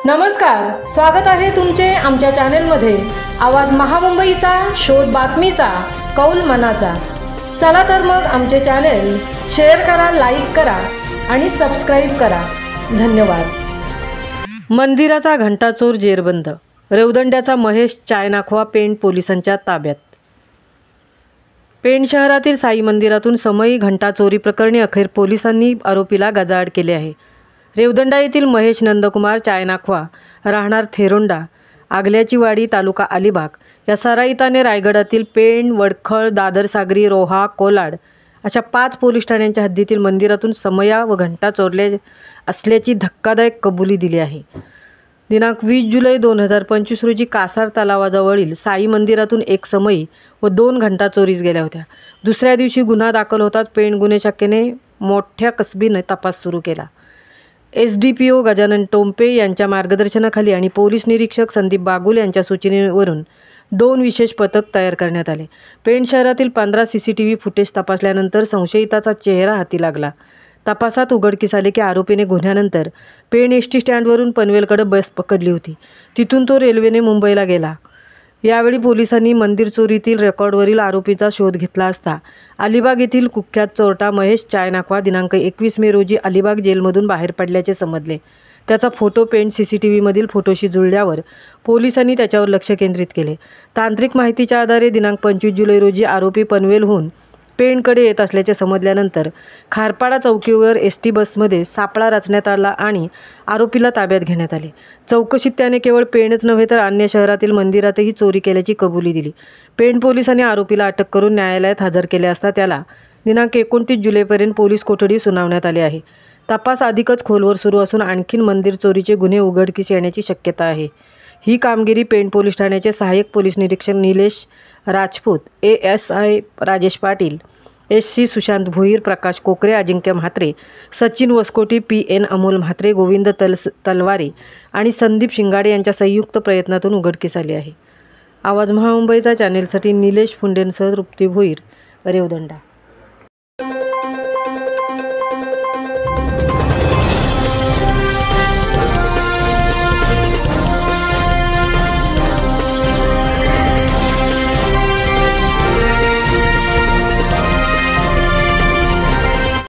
नमस्कार, स्वागत आहे तुमचे आमच्या चॅनलमध्ये। आवाज महामुंबईचा, शोध बातमीचा, कौल मनाचा। चला तर मग आमचे चॅनल शेअर करा, लाईक करा आणि सबस्क्राइब करा। धन्यवाद। मंदिराचा घंटाचोर जेरबंद, रेवदंड्याचा महेश चायनाखवा पेण पोलिसांच्या ताब्यात। पेण शहरातील साई मंदिरातून समयी घंटा चोरी प्रकरणी अखेर पोलिसांनी आरोपीला गजाआड केले आहे। रेवदंडा येथील महेश नंदकुमार चायनाखवा, राहणार थेरोंडा, आगल्याची वाडी, तालुका अलिबाग या सराईताने रायगडातील पेण, वडखळ, दादर, सागरी, रोहा, कोलाड अशा 5 पोलीस ठाण्यांच्या हद्दीतील मंदिरातून समया व घंटा चोरले असल्याची धक्कादायक कबुली दिली आहे। दिनांक 20 जुलै 2025 रोजी कासार तलावाजवळील साई मंदिरातून एक समयी व 2 घंटा चोरीस गेल्या होत्या। दुसऱ्या दिवशी गुन्हा दाखल होताच पेण गुन्हे शाखेने मोठ्या कसबीने तपास सुरू केला। SDPO गजानन टोंपे यांच्या मार्गदर्शनाखाली आणि पोलीस निरीक्षक संदीप बागुल यांच्या सूचनेवरून 2 विशेष पथक तयार करण्यात आले। पेण शहरातील 15 CCTV फुटेज तपासल्यानंतर संशयिताचा चेहरा हाती लागला। तपासात उघडकीस आले की आरोपीने गुन्ह्यानंतर पेण ST स्टँडवरून पनवेलकडे बस पकडली होती। तिथून तो रेल्वेने मुंबईला गेला। यावेळी पोलिसांनी मंदिर चोरीतील रेकॉर्डवरील आरोपीचा शोध घेतला असता अलिबाग येथील कुख्यात चोरटा महेश चायनाखवा दिनांक 21 मे रोजी अलिबाग जेलमधून बाहेर पडल्याचे समजले। त्याचा फोटो पेण CCTVमधील फोटोशी जुळल्यावर पोलिसांनी त्याच्यावर लक्ष केंद्रित केले। तांत्रिक माहितीच्या आधारे दिनांक 25 जुलै रोजी आरोपी पनवेलहून पेणकडे येत असल्याचे समजल्यानंतर खारपाडा चौकीवर ST बसमध्ये सापळा रचण्यात आला आणि आरोपीला ताब्यात घेण्यात आले। चौकशीत त्याने केवळ पेणच नव्हे तर अन्य शहरातील मंदिरातही चोरी केल्याची कबुली दिली। पेण पोलिसांनी आरोपीला अटक करून न्यायालयात हजर केले असता त्याला दिनांक 29 जुलैपर्यंत पोलीस कोठडी सुनावण्यात आली आहे। तपास अधिकच खोलवर सुरू असून आणखीन मंदिर चोरीचे गुन्हे उघडकीस येण्याची शक्यता आहे। ही कामगिरी पेण पोलीस ठाण्याचे सहाय्यक पोलीस निरीक्षक निलेश राजपूत, ASI राजेश पाटील, SC सुशांत भोईर, प्रकाश कोकरे, अजिंक्य म्हात्रे, सचिन वसकोटी, PN अमोल म्हात्रे, गोविंद तलवारे आणि संदीप शिंगाडे यांच्या संयुक्त प्रयत्नातून उघडकीस आली आहे। आवाज महामुंबईचा चॅनेलसाठी निलेश फुंडेंसह तृप्ती भोईर, रेवदंडा।